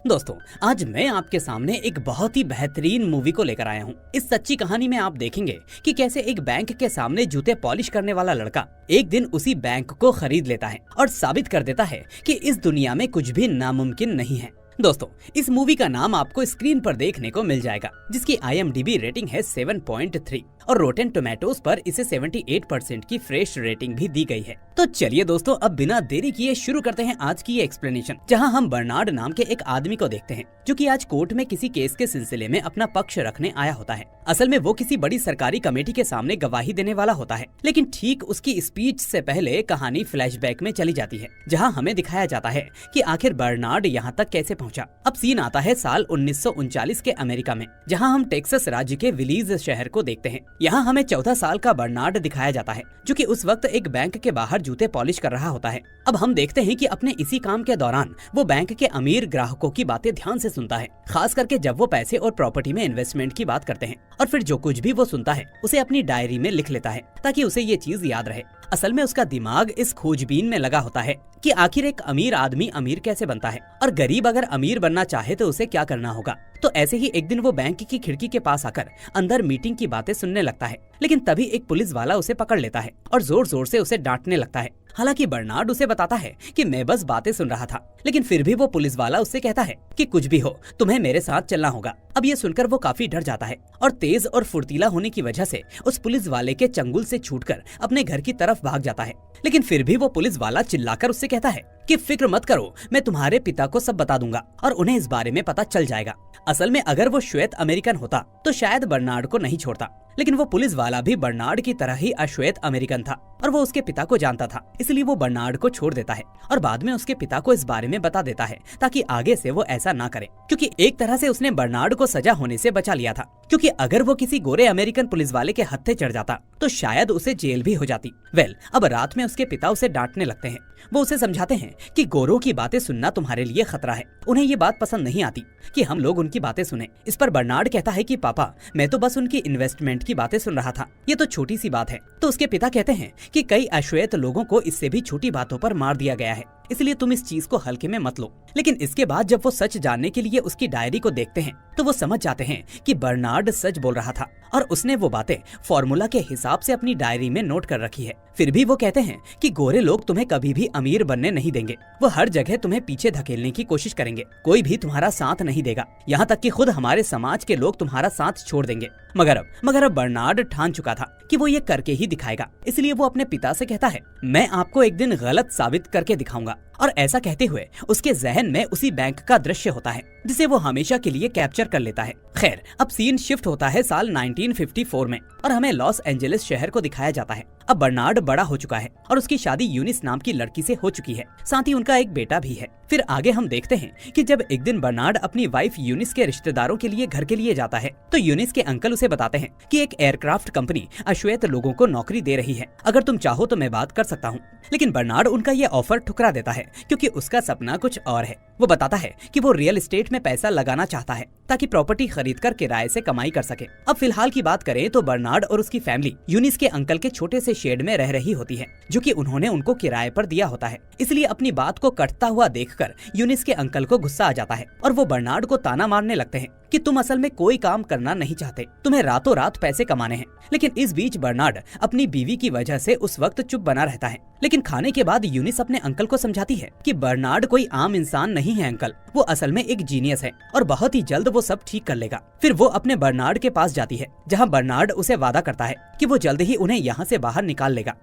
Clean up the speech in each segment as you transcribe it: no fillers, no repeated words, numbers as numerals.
दोस्तों, आज मैं आपके सामने एक बहुत ही बेहतरीन मूवी को लेकर आया हूँ। इस सच्ची कहानी में आप देखेंगे कि कैसे एक बैंक के सामने जूते पॉलिश करने वाला लड़का एक दिन उसी बैंक को खरीद लेता है और साबित कर देता है कि इस दुनिया में कुछ भी नामुमकिन नहीं है। दोस्तों, इस मूवी का नाम आपको स्क्रीन पर देखने को मिल जाएगा, जिसकी IMDb रेटिंग है 7.3 और रोटेन टोमेटोज पर इसे 78% की फ्रेश रेटिंग भी दी गई है। तो चलिए दोस्तों, अब बिना देरी किए शुरू करते हैं आज की ये एक्सप्लेनेशन, जहां हम बर्नार्ड नाम के एक आदमी को देखते हैं जो कि आज कोर्ट में किसी केस के सिलसिले में अपना पक्ष रखने आया होता है। असल में वो किसी बड़ी सरकारी कमेटी के सामने गवाही देने वाला होता है, लेकिन ठीक उसकी स्पीच से पहले कहानी फ्लैशबैक में चली जाती है, जहाँ हमें दिखाया जाता है कि आखिर बर्नार्ड यहाँ तक कैसे पहुँचा। अब सीन आता है साल 1939 के अमेरिका में, जहाँ हम टेक्सास राज्य के विलीज शहर को देखते हैं। यहाँ हमें 14 साल का बर्नार्ड दिखाया जाता है, जो कि उस वक्त एक बैंक के बाहर जूते पॉलिश कर रहा होता है। अब हम देखते हैं कि अपने इसी काम के दौरान वो बैंक के अमीर ग्राहकों की बातें ध्यान से सुनता है, खास करके जब वो पैसे और प्रॉपर्टी में इन्वेस्टमेंट की बात करते हैं, और फिर जो कुछ भी वो सुनता है उसे अपनी डायरी में लिख लेता है ताकि उसे ये चीज याद रहे। असल में उसका दिमाग इस खोजबीन में लगा होता है कि आखिर एक अमीर आदमी अमीर कैसे बनता है और गरीब अगर अमीर बनना चाहे तो उसे क्या करना होगा। तो ऐसे ही एक दिन वो बैंक की खिड़की के पास आकर अंदर मीटिंग की बातें सुनने लगता है, लेकिन तभी एक पुलिस वाला उसे पकड़ लेता है और जोर जोर से उसे डांटने लगता है। हालांकि बर्नार्ड उसे बताता है कि मैं बस बातें सुन रहा था, लेकिन फिर भी वो पुलिस वाला उससे कहता है कि कुछ भी हो तुम्हें मेरे साथ चलना होगा। अब ये सुनकर वो काफी डर जाता है और तेज और फुर्तीला होने की वजह से उस पुलिस वाले के चंगुल से छूटकर अपने घर की तरफ भाग जाता है। लेकिन फिर भी वो पुलिस वाला चिल्लाकर उससे कहता है कि फिक्र मत करो, मैं तुम्हारे पिता को सब बता दूंगा और उन्हें इस बारे में पता चल जाएगा। असल में अगर वो श्वेत अमेरिकन होता तो शायद बर्नार्ड को नहीं छोड़ता, लेकिन वो पुलिस वाला भी बर्नार्ड की तरह ही अश्वेत अमेरिकन था और वो उसके पिता को जानता था, इसलिए वो बर्नार्ड को छोड़ देता है और बाद में उसके पिता को इस बारे में बता देता है ताकि आगे से वो ऐसा ना करे, क्योंकि एक तरह से उसने बर्नार्ड को सजा होने से बचा लिया था। क्योंकि अगर वो किसी गोरे अमेरिकन पुलिस वाले के हत्थे चढ़ जाता तो शायद उसे जेल भी हो जाती। अब रात में उसके पिता उसे डांटने लगते हैं। वो उसे समझाते हैं कि गोरों की बातें सुनना तुम्हारे लिए खतरा है, उन्हें ये बात पसंद नहीं आती कि हम लोग उनकी बातें सुने। इस पर बर्नार्ड कहता है कि पापा, मैं तो बस उनकी इन्वेस्टमेंट की बातें सुन रहा था, ये तो छोटी सी बात है। तो उसके पिता कहते हैं कि कई अश्वेत लोगों को इससे भी छोटी बातों पर मार दिया गया है, इसलिए तुम इस चीज को हल्के में मत लो। लेकिन इसके बाद जब वो सच जानने के लिए उसकी डायरी को देखते हैं तो वो समझ जाते हैं कि बर्नार्ड सच बोल रहा था और उसने वो बातें फॉर्मूला के हिसाब से अपनी डायरी में नोट कर रखी है। फिर भी वो कहते हैं कि गोरे लोग तुम्हें कभी भी अमीर बनने नहीं देंगे, वो हर जगह तुम्हें पीछे धकेलने की कोशिश करेंगे, कोई भी तुम्हारा साथ नहीं देगा, यहाँ तक कि खुद हमारे समाज के लोग तुम्हारा साथ छोड़ देंगे। मगर अब बर्नार्ड ठान चुका था कि वो ये करके ही दिखाएगा, इसलिए वो अपने पिता से कहता है, मैं आपको एक दिन गलत साबित करके दिखाऊंगा। और ऐसा कहते हुए उसके जहन में उसी बैंक का दृश्य होता है जिसे वो हमेशा के लिए कैप्चर कर लेता है। खैर, अब सीन शिफ्ट होता है साल 1954 में और हमें लॉस एंजलिस शहर को दिखाया जाता है। अब बर्नार्ड बड़ा हो चुका है और उसकी शादी यूनिस नाम की लड़की से हो चुकी है, साथ ही उनका एक बेटा भी है। फिर आगे हम देखते हैं कि जब एक दिन बर्नार्ड अपनी वाइफ यूनिस के रिश्तेदारों के लिए घर के लिए जाता है तो यूनिस के अंकल उसे बताते हैं कि एक एयरक्राफ्ट कंपनी अश्वेत लोगों को नौकरी दे रही है, अगर तुम चाहो तो मैं बात कर सकता हूँ। लेकिन बर्नार्ड उनका ये ऑफर ठुकरा देता है क्योंकि उसका सपना कुछ और है। वो बताता है कि वो रियल एस्टेट में पैसा लगाना चाहता है ताकि प्रॉपर्टी खरीद कर किराए से कमाई कर सके। अब फिलहाल की बात करें तो बर्नार्ड और उसकी फैमिली यूनिस के अंकल के छोटे से शेड में रह रही होती है, जो कि उन्होंने उनको किराए पर दिया होता है। इसलिए अपनी बात को कटता हुआ देखकर यूनिस के अंकल को गुस्सा आ जाता है और वो बर्नार्ड को ताना मारने लगते हैं कि तुम असल में कोई काम करना नहीं चाहते, तुम्हें रातों रात पैसे कमाने हैं। लेकिन इस बीच बर्नार्ड अपनी बीवी की वजह से उस वक्त चुप बना रहता है। लेकिन खाने के बाद यूनिस अपने अंकल को समझाती है कि बर्नार्ड कोई आम इंसान नहीं है अंकल, वो असल में एक जीनियस है और बहुत ही जल्द वो सब ठीक कर लेगा। फिर वो अपने बर्नार्ड के पास जाती है, जहाँ बर्नार्ड उसे वादा करता है कि वो जल्द ही उन्हें यहाँ से बाहर निकाल लेगा।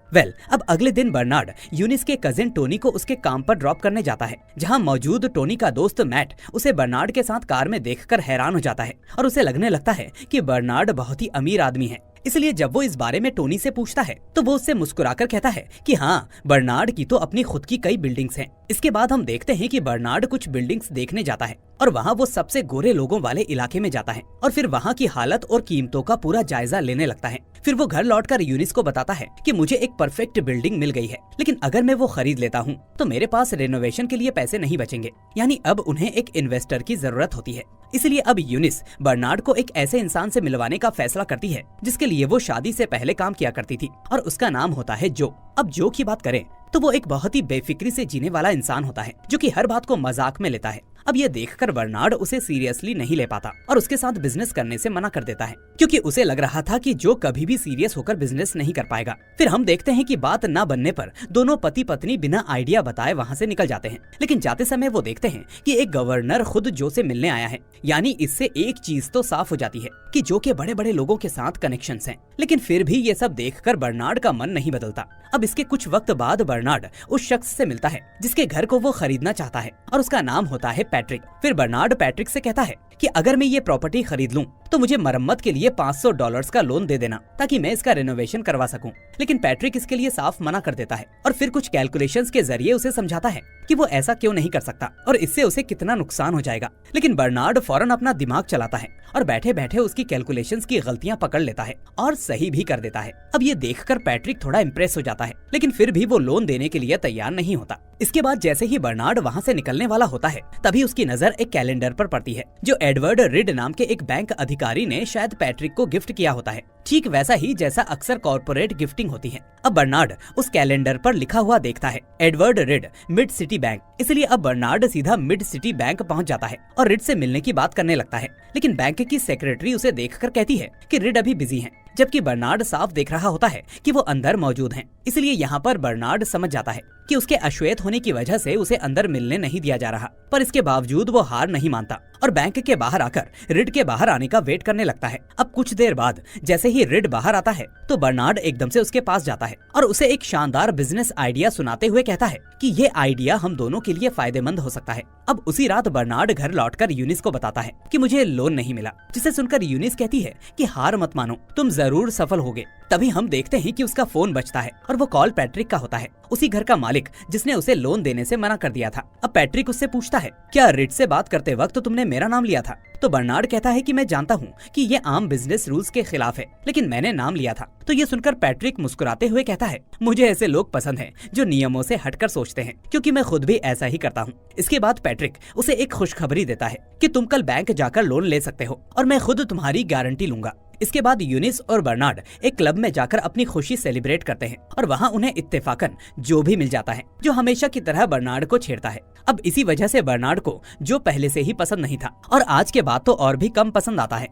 अब अगले दिन बर्नार्ड यूनिस के कजिन टोनी को उसके काम पर ड्रॉप करने जाता है, जहाँ मौजूद टोनी का दोस्त मैट उसे बर्नार्ड के साथ कार में देखकर हैरान हो जाता है और उसे लगने लगता है कि बर्नार्ड बहुत ही अमीर आदमी है। इसलिए जब वो इस बारे में टोनी से पूछता है तो वो उससे मुस्कुराकर कहता है कि हाँ, बर्नार्ड की तो अपनी खुद की कई बिल्डिंग्स हैं। इसके बाद हम देखते हैं कि बर्नार्ड कुछ बिल्डिंग्स देखने जाता है और वहाँ वो सबसे गोरे लोगों वाले इलाके में जाता है और फिर वहाँ की हालत और कीमतों का पूरा जायजा लेने लगता है। फिर वो घर लौटकर यूनिस को बताता है कि मुझे एक परफेक्ट बिल्डिंग मिल गई है, लेकिन अगर मैं वो खरीद लेता हूँ तो मेरे पास रेनोवेशन के लिए पैसे नहीं बचेंगे, यानी अब उन्हें एक इन्वेस्टर की जरूरत होती है। इसलिए अब यूनिस बर्नार्ड को एक ऐसे इंसान से मिलवाने का फैसला करती है जिसके लिए वो शादी से पहले काम किया करती थी और उसका नाम होता है जो। अब जो की बात करें तो वो एक बहुत ही बेफिक्री से जीने वाला इंसान होता है जो कि हर बात को मजाक में लेता है। अब ये देखकर बर्नार्ड उसे सीरियसली नहीं ले पाता और उसके साथ बिजनेस करने से मना कर देता है, क्योंकि उसे लग रहा था कि जो कभी भी सीरियस होकर बिजनेस नहीं कर पाएगा। फिर हम देखते हैं कि बात न बनने पर दोनों पति पत्नी बिना आइडिया बताए वहाँ से निकल जाते हैं। लेकिन जाते समय वो देखते हैं कि एक गवर्नर खुद जो से मिलने आया है। यानी इससे एक चीज तो साफ हो जाती है कि जो के बड़े बड़े लोगों के साथ कनेक्शंस हैं। लेकिन फिर भी ये सब देखकर बर्नार्ड का मन नहीं बदलता। अब इसके कुछ वक्त बाद बर्नार्ड उस शख्स से मिलता है जिसके घर को वो खरीदना चाहता है और उसका नाम होता है पैट्रिक। फिर बर्नार्ड पैट्रिक से कहता है कि अगर मैं ये प्रॉपर्टी खरीद लूं तो मुझे मरम्मत के लिए $500 का लोन दे देना ताकि मैं इसका रेनोवेशन करवा सकूं। लेकिन पैट्रिक इसके लिए साफ मना कर देता है और फिर कुछ कैलकुलेशंस के जरिए उसे समझाता है कि वो ऐसा क्यों नहीं कर सकता और इससे उसे कितना नुकसान हो जाएगा। लेकिन बर्नार्ड फौरन अपना दिमाग चलाता है और बैठे बैठे उसकी कैलकुलेशंस की गलतियां पकड़ लेता है और सही भी कर देता है। अब ये देखकर पैट्रिक थोड़ा इम्प्रेस हो जाता है, लेकिन फिर भी वो लोन देने के लिए तैयार नहीं होता। इसके बाद जैसे ही बर्नार्ड वहाँ से निकलने वाला होता है तभी उसकी नजर एक कैलेंडर पर पड़ती है जो एडवर्ड रिड नाम के एक बैंक अधिकारी ने शायद पैट्रिक को गिफ्ट किया होता है, ठीक वैसा ही जैसा अक्सर कॉर्पोरेट गिफ्टिंग होती है। अब बर्नार्ड उस कैलेंडर पर लिखा हुआ देखता है Edward Reid mid city bank, इसलिए अब बर्नार्ड सीधा मिड सिटी बैंक पहुंच जाता है और रिड से मिलने की बात करने लगता है। लेकिन बैंक की सेक्रेटरी उसे देखकर कहती है कि रिड अभी बिजी हैं, जबकि बर्नार्ड साफ देख रहा होता है कि वो अंदर मौजूद हैं। इसलिए यहाँ पर बर्नार्ड समझ जाता है कि उसके अश्वेत होने की वजह से उसे अंदर मिलने नहीं दिया जा रहा, पर इसके बावजूद वो हार नहीं मानता और बैंक के बाहर आकर रिड के बाहर आने का वेट करने लगता है। अब कुछ देर बाद जैसे ही रिड बाहर आता है तो बर्नार्ड एकदम से उसके पास जाता है और उसे एक शानदार बिजनेस आइडिया सुनाते हुए कहता है कि ये आइडिया हम दोनों के लिए फायदेमंद हो सकता है। अब उसी रात बर्नार्ड घर लौटकर यूनिस को बताता है कि मुझे लोन नहीं मिला, जिसे सुनकर यूनिस कहती है कि हार मत मानो, तुम जरूर सफल होगे। तभी हम देखते हैं कि उसका फोन बजता है और वो कॉल पैट्रिक का होता है, उसी घर का मालिक जिसने उसे लोन देने से मना कर दिया था। अब पैट्रिक उससे पूछता है क्या रिड से बात करते वक्त तुमने मेरा नाम लिया था? तो बर्नार्ड कहता है कि मैं जानता हूँ कि ये आम बिजनेस रूल्स के खिलाफ है, लेकिन मैंने नाम लिया था। तो ये सुनकर पैट्रिक मुस्कुराते हुए कहता है मुझे ऐसे लोग पसंद हैं जो नियमों से हटकर सोचते हैं, क्योंकि मैं खुद भी ऐसा ही करता हूँ। इसके बाद पैट्रिक उसे एक खुशखबरी देता है कि तुम कल बैंक जाकर लोन ले सकते हो और मैं खुद तुम्हारी गारंटी लूंगा। इसके बाद यूनिस और बर्नार्ड एक क्लब में जाकर अपनी खुशी सेलिब्रेट करते हैं और वहाँ उन्हें इत्तेफाकन जो भी मिल जाता है जो हमेशा की तरह बर्नार्ड को छेड़ता है। अब इसी वजह से बर्नार्ड को जो पहले से ही पसंद नहीं था और आज के बाद तो और भी कम पसंद आता है।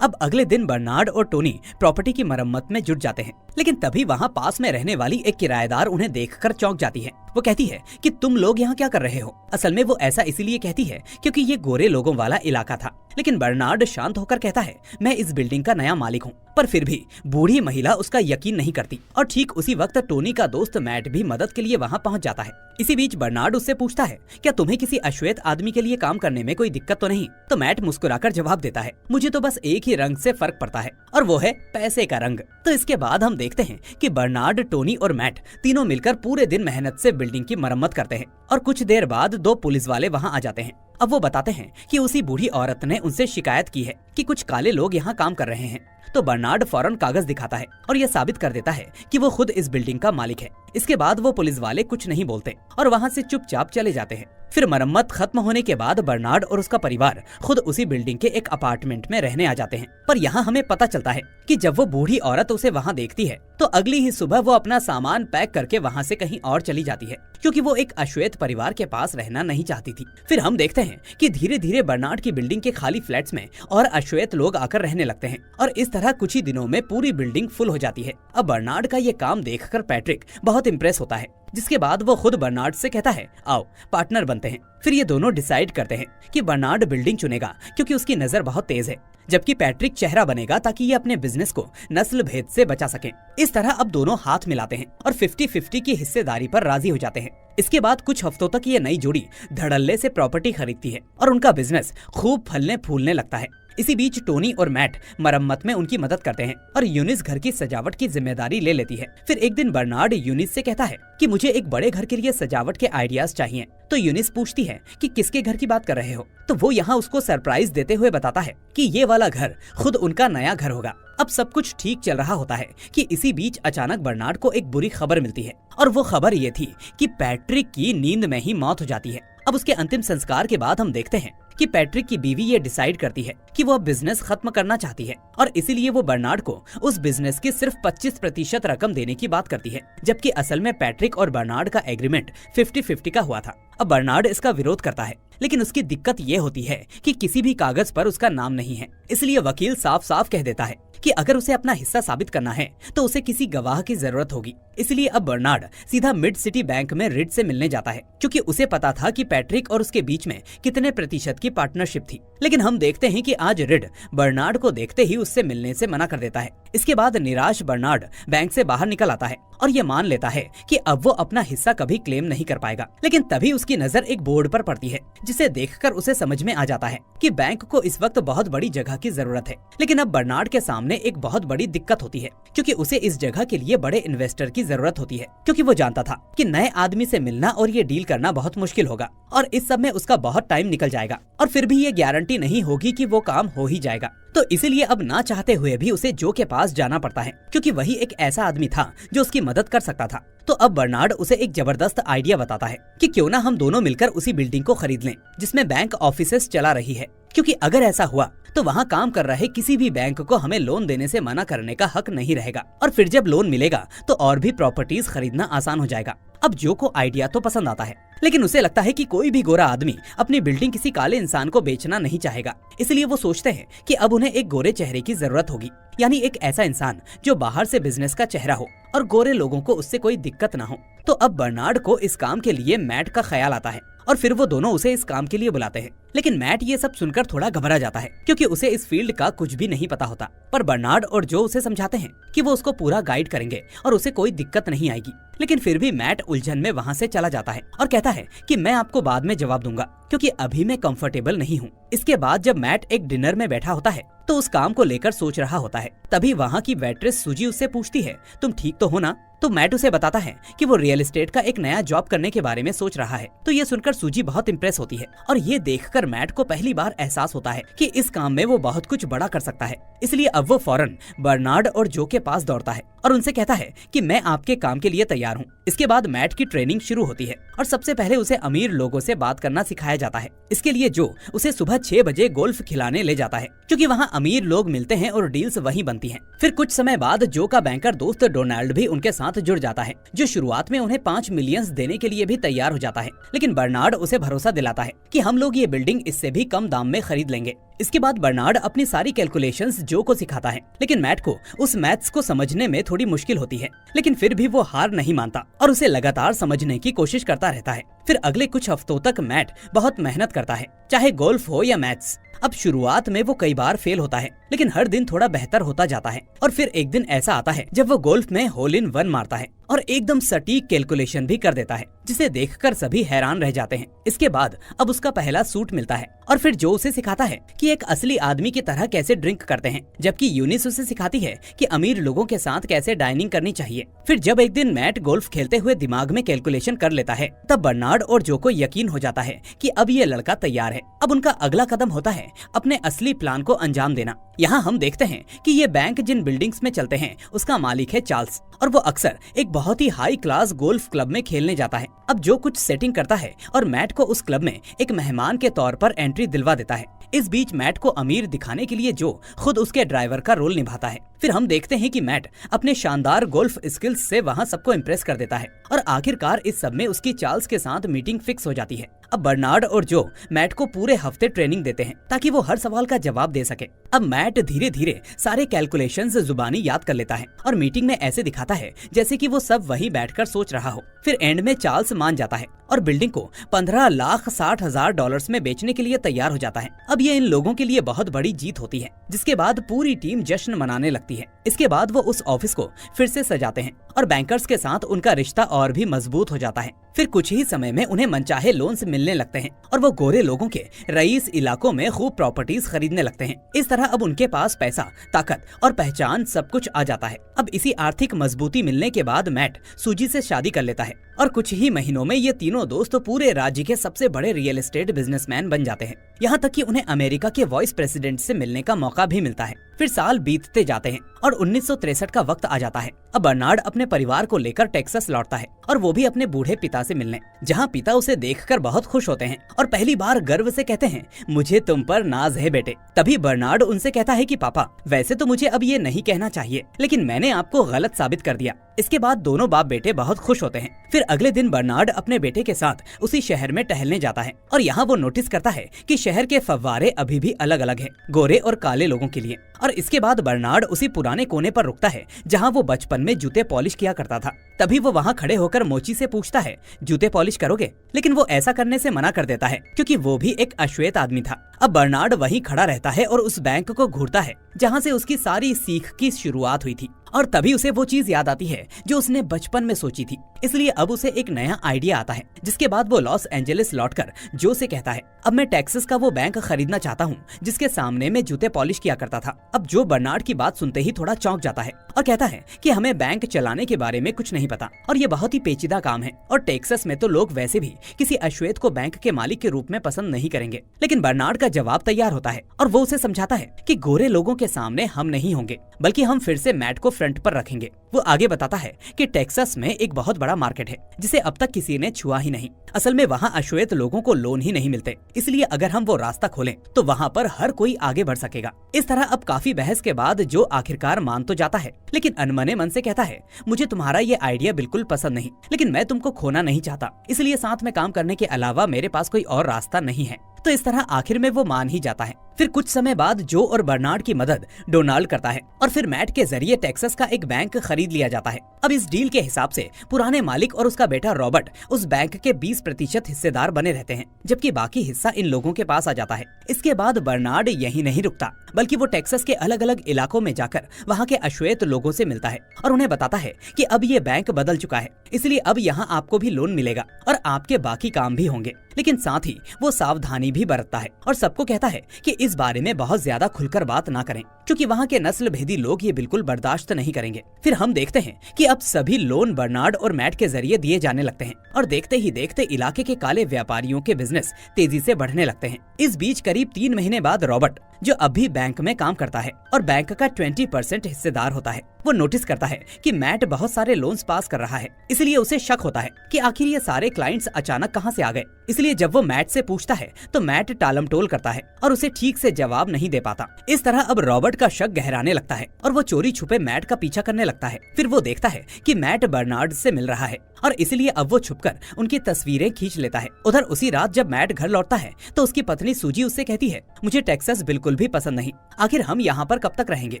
अब अगले दिन बर्नार्ड और टोनी प्रॉपर्टी की मरम्मत में जुट जाते हैं, लेकिन तभी वहाँ पास में रहने वाली एक किराएदार उन्हें देखकर चौंक जाती है। वो कहती है कि तुम लोग यहाँ क्या कर रहे हो? असल में वो ऐसा इसीलिए कहती है क्योंकि ये गोरे लोगों वाला इलाका था। लेकिन बर्नार्ड शांत होकर कहता है मैं इस बिल्डिंग का नया मालिक हूँ। पर फिर भी बूढ़ी महिला उसका यकीन नहीं करती और ठीक उसी वक्त टोनी का दोस्त मैट भी मदद के लिए वहाँ पहुँच जाता है। इसी बीच बर्नार्ड उससे पूछता है क्या तुम्हें किसी अश्वेत आदमी के लिए काम करने में कोई दिक्कत तो नहीं? तो मैट मुस्कुराकर जवाब देता है मुझे तो बस एक ही रंग से फर्क पड़ता है और वो है पैसे का रंग। तो इसके बाद हम देखते हैं कि बर्नार्ड, टोनी और मैट तीनों मिलकर पूरे दिन मेहनत से बिल्डिंग की मरम्मत करते हैं और कुछ देर बाद 2 पुलिस वाले वहाँ आ जाते हैं। अब वो बताते हैं कि उसी बूढ़ी औरत ने उनसे शिकायत की है कि कुछ काले लोग यहाँ काम कर रहे हैं। तो बर्नार्ड फौरन कागज दिखाता है और यह साबित कर देता है कि वो खुद इस बिल्डिंग का मालिक है। इसके बाद वो पुलिस वाले कुछ नहीं बोलते और वहाँ से चुपचाप चले जाते हैं। फिर मरम्मत खत्म होने के बाद बर्नार्ड और उसका परिवार खुद उसी बिल्डिंग के एक अपार्टमेंट में रहने आ जाते हैं। पर यहाँ हमें पता चलता है कि जब वो बूढ़ी औरत उसे वहाँ देखती है तो अगली ही सुबह वो अपना सामान पैक करके वहाँ से कहीं और चली जाती है, क्योंकि वो एक अश्वेत परिवार के पास रहना नहीं चाहती थी। फिर हम देखते हैं कि धीरे धीरे बर्नार्ड की बिल्डिंग के खाली फ्लैट्स में और अश्वेत लोग आकर रहने लगते हैं और इस तरह कुछ ही दिनों में पूरी बिल्डिंग फुल हो जाती है। अब बर्नार्ड का ये काम देखकर पैट्रिक बहुत इम्प्रेस होता है, जिसके बाद वो खुद बर्नार्ड से कहता है आओ पार्टनर बनते हैं। फिर ये दोनों डिसाइड करते हैं कि बर्नार्ड बिल्डिंग चुनेगा क्योंकि उसकी नजर बहुत तेज है, जबकि पैट्रिक चेहरा बनेगा ताकि ये अपने बिजनेस को नस्ल भेद से बचा सके। इस तरह अब दोनों हाथ मिलाते हैं और 50-50 की हिस्सेदारी पर राजी हो जाते हैं। इसके बाद कुछ हफ्तों तक ये नई जोड़ी धड़ल्ले से प्रॉपर्टी खरीदती है और उनका बिजनेस खूब फलने फूलने लगता है। इसी बीच टोनी और मैट मरम्मत में उनकी मदद करते हैं और यूनिस घर की सजावट की जिम्मेदारी ले लेती है। फिर एक दिन बर्नार्ड यूनिस से कहता है कि मुझे एक बड़े घर के लिए सजावट के आइडियाज चाहिए। तो यूनिस पूछती है कि किसके घर की बात कर रहे हो? तो वो यहाँ उसको सरप्राइज देते हुए बताता है कि ये वाला घर खुद उनका नया घर होगा। अब सब कुछ ठीक चल रहा होता है कि इसी बीच अचानक बर्नार्ड को एक बुरी खबर मिलती है और वो खबर ये थी कि पैट्रिक की नींद में ही मौत हो जाती है। अब उसके अंतिम संस्कार के बाद हम देखते हैं कि पैट्रिक की बीवी ये डिसाइड करती है कि वो अब बिजनेस खत्म करना चाहती है और इसीलिए वो बर्नार्ड को उस बिजनेस की सिर्फ 25% रकम देने की बात करती है, जबकि असल में पैट्रिक और बर्नार्ड का एग्रीमेंट 50-50 का हुआ था। अब बर्नार्ड इसका विरोध करता है, लेकिन उसकी दिक्कत ये होती है कि किसी भी कागज पर उसका नाम नहीं है। इसलिए वकील साफ साफ कह देता है कि अगर उसे अपना हिस्सा साबित करना है तो उसे किसी गवाह की जरूरत होगी। इसलिए अब बर्नार्ड सीधा मिड सिटी बैंक में रिड से मिलने जाता है, क्योंकि उसे पता था कि पैट्रिक और उसके बीच में कितने प्रतिशत की पार्टनरशिप थी। लेकिन हम देखते हैं कि आज रिड बर्नार्ड को देखते ही उससे मिलने से मना कर देता है। इसके बाद निराश बर्नार्ड बैंक से बाहर निकल आता है और ये मान लेता है कि अब वो अपना हिस्सा कभी क्लेम नहीं कर पाएगा। लेकिन तभी उसकी नजर एक बोर्ड पर पड़ती है, जिसे देखकर उसे समझ में आ जाता है कि बैंक को इस वक्त बहुत बड़ी जगह की जरूरत है। लेकिन अब बर्नार्ड के सामने एक बहुत बड़ी दिक्कत होती है, क्योंकि उसे इस जगह के लिए बड़े इन्वेस्टर की जरूरत होती है, क्योंकि वो जानता था कि नए आदमी से मिलना और ये डील करना बहुत मुश्किल होगा और इस सब में उसका बहुत टाइम निकल जाएगा और फिर भी ये गारंटी नहीं होगी कि वो काम हो ही जाएगा। तो इसीलिए अब ना चाहते हुए भी उसे जो के पास जाना पड़ता है, क्योंकि वही एक ऐसा आदमी था जो उसकी मदद कर सकता था। तो अब बर्नार्ड उसे एक जबरदस्त आइडिया बताता है कि क्यों ना हम दोनों मिलकर उसी बिल्डिंग को खरीद लें जिसमें बैंक ऑफिसेस चला रही है, क्योंकि अगर ऐसा हुआ तो वहाँ काम कर रहे किसी भी बैंक को हमें लोन देने से मना करने का हक नहीं रहेगा और फिर जब लोन मिलेगा तो और भी प्रॉपर्टीज खरीदना आसान हो जाएगा। अब जो को आइडिया तो पसंद आता है, लेकिन उसे लगता है कि कोई भी गोरा आदमी अपनी बिल्डिंग किसी काले इंसान को बेचना नहीं चाहेगा। इसलिए वो सोचते हैं कि अब उन्हें एक गोरे चेहरे की जरूरत होगी, यानी एक ऐसा इंसान जो बाहर से बिजनेस का चेहरा हो और गोरे लोगों को उससे कोई दिक्कत ना हो। तो अब बर्नार्ड को इस काम के लिए मैट का ख्याल आता है और फिर वो दोनों उसे इस काम के लिए बुलाते हैं। लेकिन मैट ये सब सुनकर थोड़ा घबरा जाता है, क्योंकि उसे इस फील्ड का कुछ भी नहीं पता होता। पर बर्नार्ड और जो उसे समझाते हैं कि वो उसको पूरा गाइड करेंगे और उसे कोई दिक्कत नहीं आएगी। लेकिन फिर भी मैट उलझन में वहाँ से चला जाता है और कहता है कि मैं आपको बाद में जवाब दूंगा, क्योंकि अभी मैं कंफर्टेबल नहीं हूँ। इसके बाद जब मैट एक डिनर में बैठा होता है तो उस काम को लेकर सोच रहा होता है। तभी वहाँ की वेट्रेस सूजी उससे पूछती है, तुम ठीक तो हो ना? तो मैट उसे बताता है कि वो रियल एस्टेट का एक नया जॉब करने के बारे में सोच रहा है। तो ये सुनकर सूजी बहुत इम्प्रेस होती है और ये देखकर मैट को पहली बार एहसास होता है कि इस काम में वो बहुत कुछ बड़ा कर सकता है। इसलिए अब वो फौरन बर्नार्ड और जो के पास दौड़ता है और उनसे कहता है कि मैं आपके काम के लिए तैयार हूँ। इसके बाद मैट की ट्रेनिंग शुरू होती है और सबसे पहले उसे अमीर लोगों से बात करना सिखाया जाता है। इसके लिए जो उसे सुबह 6 बजे गोल्फ खिलाने ले जाता है, क्योंकि वहाँ अमीर लोग मिलते हैं और डील्स वहीं बनती हैं। फिर कुछ समय बाद जो का बैंकर दोस्त डोनाल्ड भी उनके साथ जुड़ जाता है, जो शुरुआत में उन्हें 5 मिलियन देने के लिए भी तैयार हो जाता है। लेकिन बर्नार्ड उसे भरोसा दिलाता है कि हम लोग ये बिल्डिंग इससे भी कम दाम में खरीद लेंगे। इसके बाद बर्नार्ड अपनी सारी कैलकुलेशंस जो को सिखाता है, लेकिन मैट को उस मैथ्स को समझने में थोड़ी मुश्किल होती है। लेकिन फिर भी वो हार नहीं मानता और उसे लगातार समझने की कोशिश करता रहता है। फिर अगले कुछ हफ्तों तक मैट बहुत मेहनत करता है, चाहे गोल्फ हो या मैथ्स। अब शुरुआत में वो कई बार फेल होता है, लेकिन हर दिन थोड़ा बेहतर होता जाता है। और फिर एक दिन ऐसा आता है जब वो गोल्फ में होल इन वन मारता है और एकदम सटीक कैलकुलेशन भी कर देता है, जिसे देखकर सभी हैरान रह जाते हैं। इसके बाद अब उसका पहला सूट मिलता है और फिर जो उसे सिखाता है कि एक असली आदमी की तरह कैसे ड्रिंक करते हैं, जबकि यूनिस उसे सिखाती है कि अमीर लोगों के साथ कैसे डाइनिंग करनी चाहिए। फिर जब एक दिन मैट गोल्फ खेलते हुए दिमाग में कैलकुलेशन कर लेता है, तब बर्नार्ड और जो को यकीन हो जाता है कि अब ये लड़का तैयार है। अब उनका अगला कदम होता है अपने असली प्लान को अंजाम देना। यहाँ हम देखते हैं कि ये बैंक जिन बिल्डिंग्स में चलते हैं उसका मालिक है चार्ल्स, और वो अक्सर एक बहुत ही हाई क्लास गोल्फ क्लब में खेलने जाता है। अब जो कुछ सेटिंग करता है और मैट को उस क्लब में एक मेहमान के तौर पर एंट्री दिलवा देता है। इस बीच मैट को अमीर दिखाने के लिए जो खुद उसके ड्राइवर का रोल निभाता है। फिर हम देखते हैं कि मैट अपने शानदार गोल्फ स्किल्स से वहाँ सबको इम्प्रेस कर देता है और आखिरकार इस सब में उसकी चार्ल्स के साथ मीटिंग फिक्स हो जाती है। अब बर्नार्ड और जो मैट को पूरे हफ्ते ट्रेनिंग देते हैं ताकि वो हर सवाल का जवाब दे सके। अब मैट धीरे धीरे सारे कैलकुलेशंस जुबानी याद कर लेता है और मीटिंग में ऐसे दिखाता है जैसे कि वो सब वहीं बैठकर सोच रहा हो। फिर एंड में चार्ल्स मान जाता है और बिल्डिंग को $15,60,000 में बेचने के लिए तैयार हो जाता है। अब ये इन लोगों के लिए बहुत बड़ी जीत होती है, जिसके बाद पूरी टीम जश्न मनाने लगती है। इसके बाद वो उस ऑफिस को फिर से सजाते हैं और बैंकर्स के साथ उनका रिश्ता और भी मजबूत हो जाता है। फिर कुछ ही समय में उन्हें मनचाहे लोन्स मिलने लगते हैं और वो गोरे लोगों के रईस इलाकों में खूब प्रॉपर्टीज खरीदने लगते हैं। इस तरह अब उनके पास पैसा, ताकत और पहचान सब कुछ आ जाता है। अब इसी आर्थिक मजबूती मिलने के बाद मैट सूजी से शादी कर लेता है और कुछ ही महीनों में ये तीनों दोस्त पूरे राज्य के सबसे बड़े रियल एस्टेट बिजनेसमैन बन जाते हैं। यहाँ तक कि उन्हें अमेरिका के वाइस प्रेसिडेंट से मिलने का मौका भी मिलता है। फिर साल बीतते जाते हैं और 1963 का वक्त आ जाता है। अब बर्नार्ड अपने परिवार को लेकर टेक्सास लौटता है और वो भी अपने बूढ़े पिता पिता से मिलने, जहाँ पिता उसे देखकर बहुत खुश होते हैं और पहली बार गर्व से कहते हैं, मुझे तुम पर नाज है बेटे। तभी बर्नार्ड उनसे कहता है कि पापा, वैसे तो मुझे अब ये नहीं कहना चाहिए, लेकिन मैंने आपको गलत साबित कर दिया। इसके बाद दोनों बाप बेटे बहुत खुश होते हैं। फिर अगले दिन बर्नार्ड अपने बेटे के साथ उसी शहर में टहलने जाता है और यहाँ वो नोटिस करता है कि शहर के फव्वारे अभी भी अलग अलग हैं, गोरे और काले लोगों के लिए। और इसके बाद बर्नार्ड उसी पुराने कोने पर रुकता है जहाँ वो बचपन में जूते पॉलिश किया करता था। तभी वो वहाँ खड़े होकर मोची से पूछता है, जूते पॉलिश करोगे? लेकिन वो ऐसा करने से मना कर देता है क्योंकि वो भी एक अश्वेत आदमी था। अब बर्नार्ड वहीं खड़ा रहता है और उस बैंक को घूरता है जहाँ से उसकी सारी सीख की शुरुआत हुई थी। और तभी उसे वो चीज याद आती है जो उसने बचपन में सोची थी। इसलिए अब उसे एक नया आइडिया आता है, जिसके बाद वो लॉस एंजलिस लौटकर जो से कहता है, अब मैं टेक्सास का वो बैंक खरीदना चाहता हूँ जिसके सामने मैं जूते पॉलिश किया करता था। अब जो बर्नार्ड की बात सुनते ही थोड़ा चौंक जाता है और कहता है कि हमें बैंक चलाने के बारे में कुछ नहीं पता और ये बहुत ही पेचीदा काम है, और टेक्सास में तो लोग वैसे भी किसी अश्वेत को बैंक के मालिक के रूप में पसंद नहीं करेंगे। लेकिन बर्नार्ड का जवाब तैयार होता है और वो उसे समझाता है कि गोरे लोगों के सामने हम नहीं होंगे, बल्कि हम फिर से मैट को फ्रंट पर रखेंगे। वो आगे बताता है कि टेक्सास में एक बहुत बड़ा मार्केट है जिसे अब तक किसी ने छुआ ही नहीं। असल में वहाँ अश्वेत लोगों को लोन ही नहीं मिलते, इसलिए अगर हम वो रास्ता खोलें तो वहाँ पर हर कोई आगे बढ़ सकेगा। इस तरह अब काफी बहस के बाद जो आखिरकार मान तो जाता है, लेकिन अनमने मन से कहता है, मुझे तुम्हारा ये आइडिया बिल्कुल पसंद नहीं, लेकिन मैं तुमको खोना नहीं चाहता, इसलिए साथ में काम करने के अलावा मेरे पास कोई और रास्ता नहीं है। तो इस तरह आखिर में वो मान ही जाता है। फिर कुछ समय बाद जो और बर्नार्ड की मदद डोनाल्ड करता है और फिर मैट के जरिए टेक्सास का एक बैंक खरीद लिया जाता है। अब इस डील के हिसाब से पुराने मालिक और उसका बेटा रॉबर्ट उस बैंक के 20% हिस्सेदार बने रहते हैं, जबकि बाकी हिस्सा इन लोगों के पास आ जाता है। इसके बाद बर्नार्ड यही नहीं रुकता, बल्कि वो टेक्सास के अलग अलग इलाकों में जाकर वहाँ के अश्वेत लोगों से मिलता है और उन्हें बताता है कि अब ये बैंक बदल चुका है, इसलिए अब यहाँ आपको भी लोन मिलेगा और आपके बाकी काम भी होंगे। लेकिन साथ ही वो सावधानी भी बरतता है और सबको कहता है कि इस बारे में बहुत ज्यादा खुलकर बात ना करें, क्योंकि वहाँ के नस्ल भेदी लोग ये बिल्कुल बर्दाश्त नहीं करेंगे। फिर हम देखते हैं कि अब सभी लोन बर्नार्ड और मैट के जरिए दिए जाने लगते हैं और देखते ही देखते इलाके के काले व्यापारियों के बिजनेस तेजी से बढ़ने लगते हैं। इस बीच करीब 3 महीने बाद रॉबर्ट, जो अभी बैंक में काम करता है और बैंक का 20% हिस्सेदार होता है, वो नोटिस करता है कि मैट बहुत सारे लोन्स पास कर रहा है। इसलिए उसे शक होता है कि आखिर ये सारे क्लाइंट्स अचानक कहाँ से आ गए। इसलिए जब वो मैट से पूछता है तो मैट टालमटोल करता है और उसे ठीक से जवाब नहीं दे पाता। इस तरह अब रॉबर्ट का शक गहराने लगता है और वो चोरी छुपे मैट का पीछा करने लगता है। फिर वो देखता है कि मैट बर्नार्ड से मिल रहा है और इसलिए अब वो छुपकर उनकी तस्वीरें खींच लेता है। उधर उसी रात जब मैट घर लौटता है तो उसकी पत्नी सूजी उससे कहती है, मुझे टेक्सास बिल्कुल भी पसंद नहीं, आखिर हम यहाँ पर कब तक रहेंगे।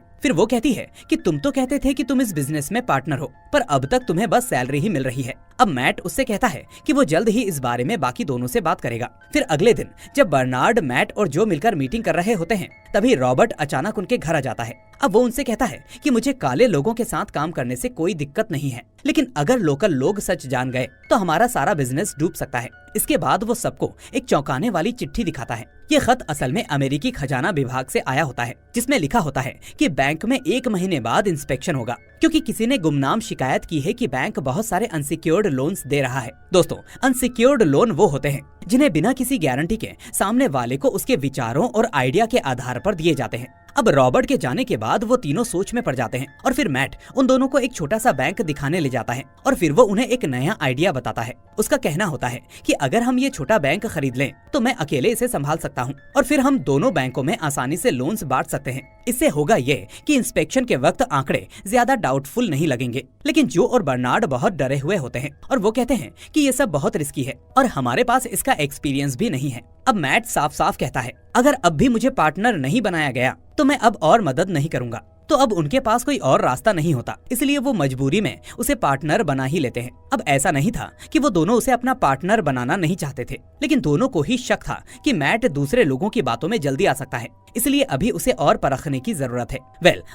फिर वो कहती है कि तुम तो कहते थे कि तुम इस बिजनेस में पार्टनर हो, पर अब तक तुम्हें बस सैलरी ही मिल रही है। अब मैट उससे कहता है कि वो जल्द ही इस बारे में बाकी दोनों से बात करेगा। फिर अगले दिन जब बर्नार्ड, मैट और जो मिलकर मीटिंग कर रहे होते हैं, तभी रॉबर्ट अचानक उनके घर आ जाता है। अब वो उनसे कहता है कि मुझे काले लोगों के साथ काम करने से कोई दिक्कत नहीं है, लेकिन अगर लोकल लोग सच जान गए तो हमारा सारा बिजनेस डूब सकता है। इसके बाद वो सबको एक चौंकाने वाली चिट्ठी दिखाता है। ये खत असल में अमेरिकी खजाना विभाग से आया होता है, जिसमें लिखा होता है कि बैंक में 1 महीने बाद इंस्पेक्शन होगा, क्योंकि किसी ने गुमनाम शिकायत की है कि बैंक बहुत सारे अनसिक्योर्ड लोन्स दे रहा है। दोस्तों, अनसिक्योर्ड लोन वो होते हैं जिन्हें बिना किसी गारंटी के सामने वाले को उसके विचारों और आइडिया के आधार पर दिए जाते हैं। अब रॉबर्ट के जाने के बाद वो तीनों सोच में पड़ जाते हैं और फिर मैट उन दोनों को एक छोटा सा बैंक दिखाने ले जाता है और फिर वो उन्हें एक नया आइडिया बताता है। उसका कहना होता है कि अगर हम ये छोटा बैंक खरीद लें तो मैं अकेले इसे संभाल सकता हूँ और फिर हम दोनों बैंकों में आसानी से लोन्स बांट सकते हैं। इससे होगा ये कि इंस्पेक्शन के वक्त आंकड़े ज्यादा डाउटफुल नहीं लगेंगे। लेकिन जो और बर्नार्ड बहुत डरे हुए होते हैं और वो कहते हैं कि ये सब बहुत रिस्की है और हमारे पास इसका एक्सपीरियंस भी नहीं है। अब मैट साफ साफ कहता है, अगर अब भी मुझे पार्टनर नहीं बनाया गया तो मैं अब और मदद नहीं करूंगा। तो अब उनके पास कोई और रास्ता नहीं होता, इसलिए वो मजबूरी में उसे पार्टनर बना ही लेते हैं। अब ऐसा नहीं था कि वो दोनों उसे अपना पार्टनर बनाना नहीं चाहते थे, लेकिन दोनों को ही शक था कि मैट दूसरे लोगों की बातों में जल्दी आ सकता है, इसलिए अभी उसे और परखने की जरूरत है।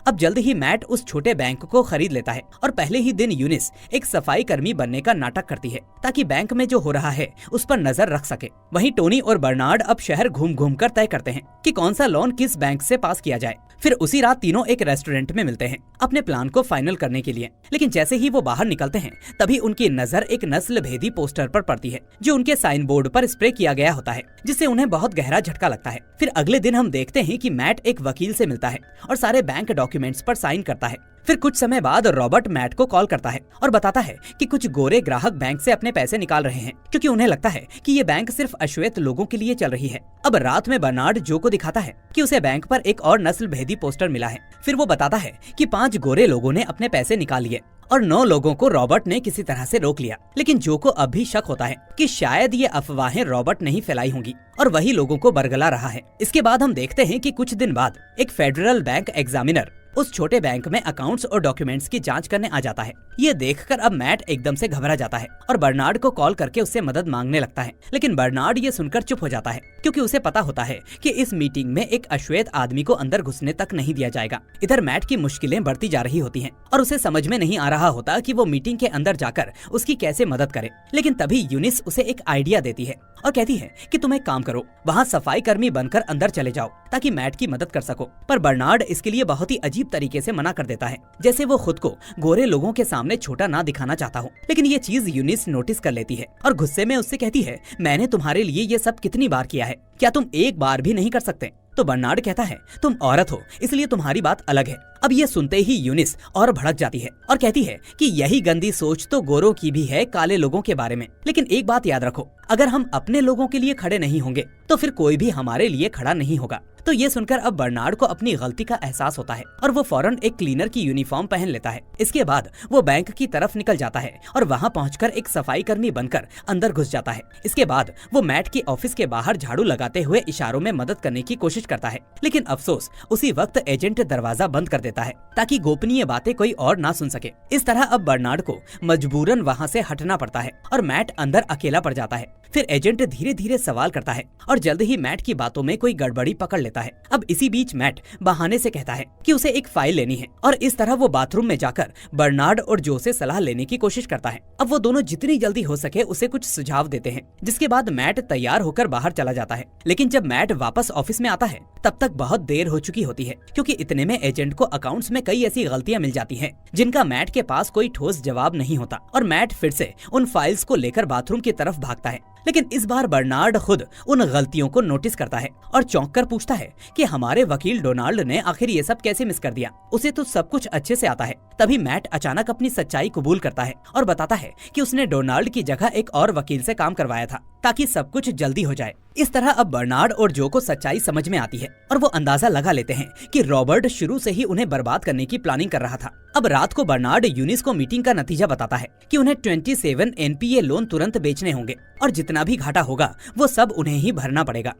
अब जल्द ही मैट उस छोटे बैंक को खरीद लेता है और पहले ही दिन यूनिस एक सफाई कर्मी बनने का नाटक करती है ताकि बैंक में जो हो रहा है उस पर नजर रख सके। वहीं टोनी और बर्नार्ड अब शहर घूम घूम कर तय करते हैं कि कौन सा लोन किस बैंक से पास किया जाए। फिर उसी रात तीनों एक रेस्टोरेंट में मिलते हैं अपने प्लान को फाइनल करने के लिए। लेकिन जैसे ही वो बाहर निकलते हैं तभी उनकी नजर एक नस्ल भेदी पोस्टर पर पड़ती है जो उनके साइन बोर्ड पर स्प्रे किया गया होता है, जिससे उन्हें बहुत गहरा झटका लगता है। फिर अगले दिन हम देखते हैं कि मैट एक वकील से मिलता है और सारे बैंक डॉक्यूमेंट्स पर साइन करता है। फिर कुछ समय बाद रॉबर्ट मैट को कॉल करता है और बताता है कि कुछ गोरे ग्राहक बैंक से अपने पैसे निकाल रहे हैं, क्योंकि उन्हें लगता है कि ये बैंक सिर्फ अश्वेत लोगों के लिए चल रही है। अब रात में बर्नार्ड जो को दिखाता है कि उसे बैंक पर एक और नस्ल भेदी पोस्टर मिला है। फिर वो बताता है कि 5 गोरे लोगों ने अपने पैसे निकाल लिए और 9 लोगों को रॉबर्ट ने किसी तरह से रोक लिया। लेकिन जो को अब भी शक होता है कि शायद ये अफवाहें रॉबर्ट ने ही फैलाई होंगी और वही लोगों को बरगला रहा है। इसके बाद हम देखते हैं कि कुछ दिन बाद एक फेडरल बैंक एग्जामिनर उस छोटे बैंक में अकाउंट्स और डॉक्यूमेंट्स की जांच करने आ जाता है। ये देखकर अब मैट एकदम से घबरा जाता है और बर्नार्ड को कॉल करके उससे मदद मांगने लगता है। लेकिन बर्नार्ड ये सुनकर चुप हो जाता है, क्योंकि उसे पता होता है कि इस मीटिंग में एक अश्वेत आदमी को अंदर घुसने तक नहीं दिया जाएगा। इधर मैट की मुश्किलें बढ़ती जा रही होती हैं और उसे समझ में नहीं आ रहा होता कि वो मीटिंग के अंदर जाकर उसकी कैसे मदद करे। लेकिन तभी यूनिस उसे एक आइडिया देती है और कहती है कि तुम एक काम करो, वहाँ सफाई कर्मी बनकर अंदर चले जाओ ताकि मैट की मदद कर सको। पर बर्नार्ड इसके लिए बहुत ही अजीब तरीके से मना कर देता है, जैसे वो खुद को गोरे लोगों के सामने छोटा ना दिखाना चाहता हो। लेकिन ये चीज यूनिस नोटिस कर लेती है और गुस्से में उससे कहती है, मैंने तुम्हारे लिए ये सब कितनी बार किया है, क्या तुम एक बार भी नहीं कर सकते? तो बर्नार्ड कहता है, तुम औरत हो इसलिए तुम्हारी बात अलग है। अब ये सुनते ही यूनिस और भड़क जाती है और कहती है कि यही गंदी सोच तो गोरों की भी है काले लोगों के बारे में। लेकिन एक बात याद रखो, अगर हम अपने लोगों के लिए खड़े नहीं होंगे तो फिर कोई भी हमारे लिए खड़ा नहीं होगा। तो ये सुनकर अब बर्नार्ड को अपनी गलती का एहसास होता है और वो फौरन एक क्लीनर की यूनिफॉर्म पहन लेता है। इसके बाद वो बैंक की तरफ निकल जाता है और वहाँ पहुंचकर एक सफाई कर्मी बनकर अंदर घुस जाता है। इसके बाद वो मैट की ऑफिस के बाहर झाड़ू लगाते हुए इशारों में मदद करने की कोशिश करता है। लेकिन अफसोस उसी वक्त एजेंट दरवाजा बंद कर देता है ताकि गोपनीय बातें कोई और ना सुन सके। इस तरह अब बर्नार्ड को मजबूरन वहाँ से हटना पड़ता है और मैट अंदर अकेला पड़ जाता है। फिर एजेंट धीरे धीरे सवाल करता है और जल्द ही मैट की बातों में कोई गड़बड़ी पकड़ लेता है। अब इसी बीच मैट बहाने से कहता है कि उसे एक फाइल लेनी है और इस तरह वो बाथरूम में जाकर बर्नार्ड और जो से सलाह लेने की कोशिश करता है। अब वो दोनों जितनी जल्दी हो सके उसे कुछ सुझाव देते हैं, जिसके बाद मैट तैयार होकर बाहर चला जाता है। लेकिन जब मैट वापस ऑफिस में आता है तब तक बहुत देर हो चुकी होती है, क्योंकि इतने में एजेंट को अकाउंट्स में कई ऐसी गलतियां मिल जाती हैं जिनका मैट के पास कोई ठोस जवाब नहीं होता और मैट फिर से उन फाइल्स को लेकर बाथरूम की तरफ भागता है। लेकिन इस बार बर्नार्ड खुद उन गलतियों को नोटिस करता है और चौंक कर पूछता है कि हमारे वकील डोनाल्ड ने आखिर ये सब कैसे मिस कर दिया, उसे तो सब कुछ अच्छे से आता है। तभी मैट अचानक अपनी सच्चाई कबूल करता है और बताता है कि उसने डोनाल्ड की जगह एक और वकील से काम करवाया था ताकि सब कुछ जल्दी हो जाए। इस तरह अब बर्नार्ड और जो को सच्चाई समझ में आती है और वो अंदाजा लगा लेते हैं कि रॉबर्ट शुरू से ही उन्हें बर्बाद करने की प्लानिंग कर रहा था। अब रात को बर्नार्ड यूनिस को मीटिंग का नतीजा बताता है कि उन्हें 27 एनपीए लोन तुरंत बेचने होंगे और जितना भी घाटा होगा वो सब उन्हें ही भरना पड़ेगा।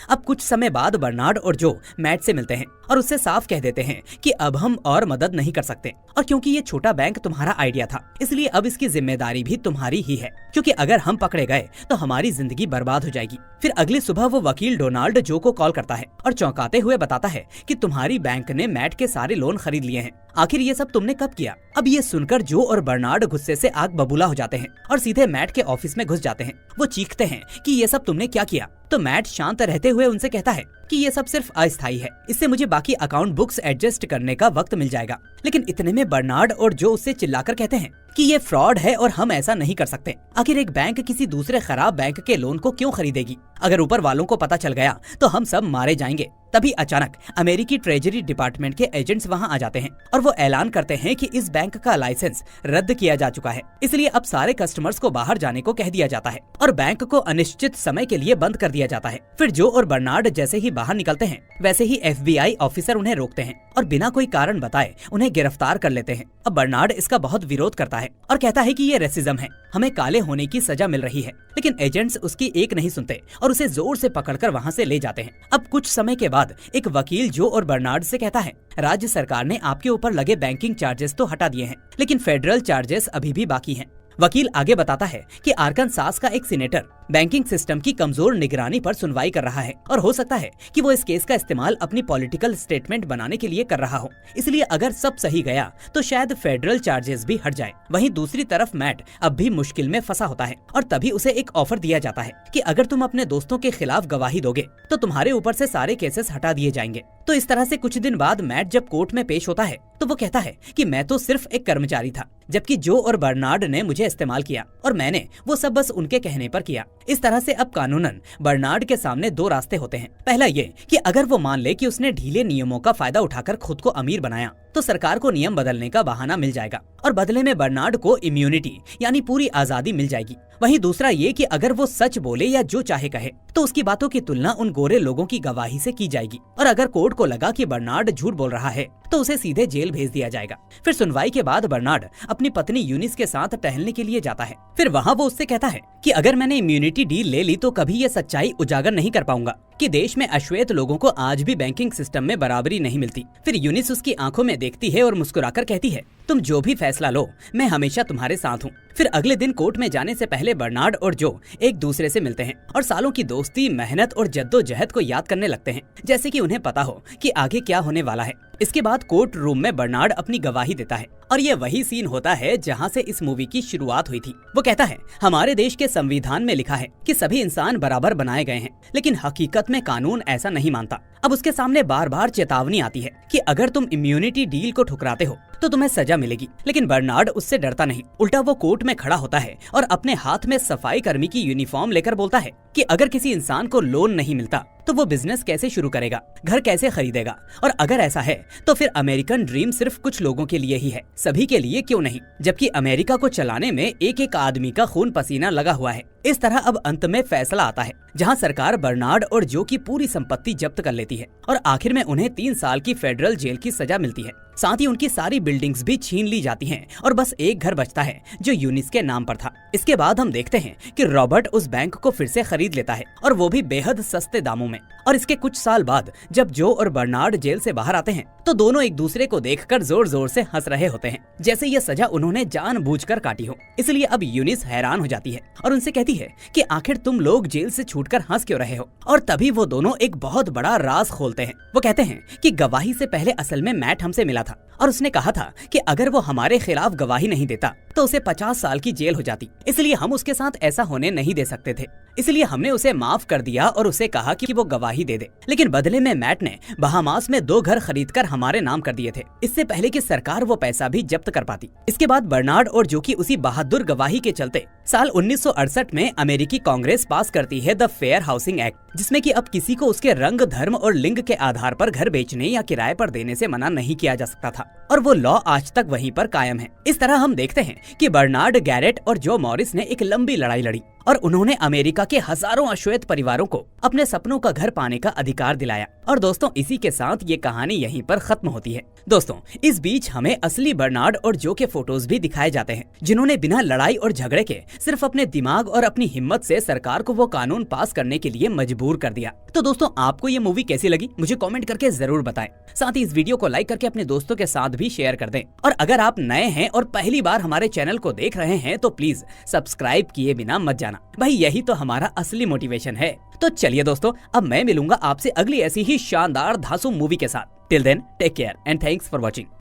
अब कुछ समय बाद बर्नार्ड और जो मैट से मिलते हैं और उससे साफ कह देते हैं कि अब हम और मदद नहीं कर सकते और क्योंकि ये छोटा बैंक तुम्हारा आइडिया था इसलिए अब इसकी जिम्मेदारी भी तुम्हारी ही है, क्योंकि अगर हम पकड़े गए तो हमारी जिंदगी बर्बाद हो जाएगी। फिर अगली सुबह वो वकील डोनाल्ड जो को कॉल करता है और चौंकाते हुए बताता है कि तुम्हारी बैंक ने मैट के सारे लोन खरीद लिए हैं, आखिर ये सब तुमने कब किया? अब ये सुनकर जो और बर्नार्ड गुस्से से आग बबूला हो जाते हैं और सीधे मैट के ऑफिस में घुस जाते हैं। वो चीखते हैं कि ये सब तुमने क्या किया? तो मैट शांत रहते हुए उनसे कहता है कि ये सब सिर्फ अस्थायी है, इससे मुझे बाकी अकाउंट बुक्स एडजस्ट करने का वक्त मिल जाएगा। लेकिन इतने में बर्नार्ड और जो उससे चिल्लाकर कहते हैं कि ये फ्रॉड है और हम ऐसा नहीं कर सकते। आखिर एक बैंक किसी दूसरे खराब बैंक के लोन को क्यों खरीदेगी? अगर ऊपर वालों को पता चल गया तो हम सब मारे जाएंगे। तभी अचानक अमेरिकी ट्रेजरी डिपार्टमेंट के एजेंट्स वहां आ जाते हैं और वो ऐलान करते हैं कि इस बैंक का लाइसेंस रद्द किया जा चुका है, इसलिए अब सारे कस्टमर्स को बाहर जाने को कह दिया जाता है और बैंक को अनिश्चित समय के लिए बंद कर दिया जाता है। फिर जो और बर्नार्ड जैसे ही बाहर निकलते हैं वैसे ही FBI ऑफिसर उन्हें रोकते हैं और बिना कोई कारण बताए उन्हें गिरफ्तार कर लेते हैं। अब बर्नार्ड इसका बहुत विरोध करता है और कहता है कि ये रेसिज्म है, हमें काले होने की सजा मिल रही है। लेकिन एजेंट्स उसकी एक नहीं सुनते और उसे जोर से पकड़कर वहां से ले जाते हैं। अब कुछ समय के बाद एक वकील जो और बर्नार्ड से कहता है, राज्य सरकार ने आपके ऊपर लगे बैंकिंग चार्जेस तो हटा दिए हैं, लेकिन फेडरल चार्जेस अभी भी बाकी हैं। वकील आगे बताता है कि आर्कनसास का एक सीनेटर बैंकिंग सिस्टम की कमजोर निगरानी पर सुनवाई कर रहा है और हो सकता है कि वो इस केस का इस्तेमाल अपनी पॉलिटिकल स्टेटमेंट बनाने के लिए कर रहा हो, इसलिए अगर सब सही गया तो शायद फेडरल चार्जेस भी हट जाए। वहीं दूसरी तरफ मैट अब भी मुश्किल में फंसा होता है और तभी उसे एक ऑफर दिया जाता है कि अगर तुम अपने दोस्तों के खिलाफ गवाही दोगे तो तुम्हारे ऊपर से सारे केसेस हटा दिए जाएंगे। तो इस तरह से कुछ दिन बाद मैट जब कोर्ट में पेश होता है तो वो कहता है कि मैं तो सिर्फ एक कर्मचारी था, जबकि जो और बर्नार्ड ने मुझे इस्तेमाल किया और मैंने वो सब बस उनके कहने पर किया। इस तरह से अब कानूनन बर्नार्ड के सामने दो रास्ते होते हैं। पहला ये कि अगर वो मान ले कि उसने ढीले नियमों का फायदा उठाकर खुद को अमीर बनाया तो सरकार को नियम बदलने का बहाना मिल जाएगा और बदले में बर्नार्ड को इम्यूनिटी यानी पूरी आजादी मिल जाएगी। वहीं दूसरा ये कि अगर वो सच बोले या जो चाहे कहे तो उसकी बातों की तुलना उन गोरे लोगों की गवाही से की जाएगी और अगर कोर्ट को लगा कि बर्नार्ड झूठ बोल रहा है तो उसे सीधे जेल भेज दिया जाएगा। फिर सुनवाई के बाद बर्नार्ड अपनी पत्नी यूनिस के साथ टहलने के लिए जाता है। फिर वहाँ वो उससे कहता है कि अगर मैंने इम्यूनिटी डील ले ली तो कभी ये सच्चाई उजागर नहीं कर पाऊंगा कि देश में अश्वेत लोगों को आज भी बैंकिंग सिस्टम में बराबरी नहीं मिलती। फिर यूनिस उसकी आंखों में देखती है और मुस्कुराकर कहती है, तुम जो भी फैसला लो मैं हमेशा तुम्हारे साथ हूँ। फिर अगले दिन कोर्ट में जाने से पहले बर्नार्ड और जो एक दूसरे से मिलते हैं और सालों की दोस्ती, मेहनत और जद्दोजहद को याद करने लगते हैं, जैसे कि उन्हें पता हो कि आगे क्या होने वाला है। इसके बाद कोर्ट रूम में बर्नार्ड अपनी गवाही देता है और ये वही सीन होता है जहाँ से इस मूवी की शुरुआत हुई थी। वो कहता है, हमारे देश के संविधान में लिखा है कि सभी इंसान बराबर बनाए गए हैं, लेकिन हकीकत में कानून ऐसा नहीं मानता। अब उसके सामने बार बार चेतावनी आती है कि अगर तुम इम्यूनिटी डील को ठुकराते हो तो तुम्हें सजा मिलेगी, लेकिन बर्नार्ड उससे डरता नहीं। उल्टा वो कोर्ट में खड़ा होता है और अपने हाथ में सफाई कर्मी की यूनिफॉर्म लेकर बोलता है कि अगर किसी इंसान को लोन नहीं मिलता तो वो बिजनेस कैसे शुरू करेगा, घर कैसे खरीदेगा, और अगर ऐसा है तो फिर अमेरिकन ड्रीम सिर्फ कुछ लोगों के लिए ही है, सभी के लिए क्यों नहीं, जबकि अमेरिका को चलाने में एक एक आदमी का खून पसीना लगा हुआ है। इस तरह अब अंत में फैसला आता है जहां सरकार बर्नार्ड और जो की पूरी संपत्ति जब्त कर लेती है और आखिर में उन्हें 3 साल की फेडरल जेल की सजा मिलती है। साथ ही उनकी सारी बिल्डिंग्स भी छीन ली जाती हैं और बस एक घर बचता है जो यूनिस के नाम पर था। इसके बाद हम देखते हैं कि रॉबर्ट उस बैंक को फिर से खरीद लेता है और वो भी बेहद सस्ते दामों में। और इसके कुछ साल बाद जब जो और बर्नार्ड जेल से बाहर आते हैं तो दोनों एक दूसरे को देखकर जोर जोर से हंस रहे होते हैं, जैसे ये सजा उन्होंने जानबूझकर काटी हो। इसलिए अब यूनिस हैरान हो जाती है और उनसे कहती है कि आखिर तुम लोग जेल से छूटकर हंस क्यों रहे हो। और तभी वो दोनों एक बहुत बड़ा राज खोलते हैं। वो कहते हैं कि गवाही से पहले असल में मैट हमसे मिला था और उसने कहा था कि अगर वो हमारे खिलाफ गवाही नहीं देता तो उसे 50 साल की जेल हो जाती, इसलिए हम उसके साथ ऐसा होने नहीं दे सकते थे। इसलिए हमने उसे माफ कर दिया और उसे कहा कि वो गवाही दे दे, लेकिन बदले में मैट ने बहामास में 2 घर खरीदकर हमारे नाम कर दिए थे, इससे पहले कि सरकार वो पैसा भी जब्त कर पाती। इसके बाद बर्नार्ड और जो की उसी बहादुर गवाही के चलते साल 1968 में अमेरिकी कांग्रेस पास करती है द फेयर हाउसिंग एक्ट, जिसमें कि अब किसी को उसके रंग, धर्म और लिंग के आधार पर घर बेचने या किराए पर देने से मना नहीं किया जा सकता था और वो लॉ आज तक वहीं पर कायम है। इस तरह हम देखते हैं कि बर्नार्ड गैरेट और जो मॉरिस ने एक लंबी लड़ाई लड़ी और उन्होंने अमेरिका के हजारों अश्वेत परिवारों को अपने सपनों का घर पाने का अधिकार दिलाया। और दोस्तों, इसी के साथ ये कहानी यहीं पर खत्म होती है। दोस्तों, इस बीच हमें असली बर्नार्ड और जो के फोटोज भी दिखाए जाते हैं, जिन्होंने बिना लड़ाई और झगड़े के सिर्फ अपने दिमाग और अपनी हिम्मत से सरकार को वो कानून पास करने के लिए मजबूर कर दिया। तो दोस्तों, आपको ये मूवी कैसी लगी मुझे कमेंट करके जरूर बताएं। साथ ही इस वीडियो को लाइक करके अपने दोस्तों के साथ भी शेयर कर दें। और अगर आप नए हैं और पहली बार हमारे चैनल को देख रहे हैं तो प्लीज सब्सक्राइब किए बिना मत जाना, भाई यही तो हमारा असली मोटिवेशन है। तो चलिए दोस्तों, अब मैं मिलूंगा आपसे अगली ऐसी ही शानदार धांसू मूवी के साथ। Till then take care and thanks for watching.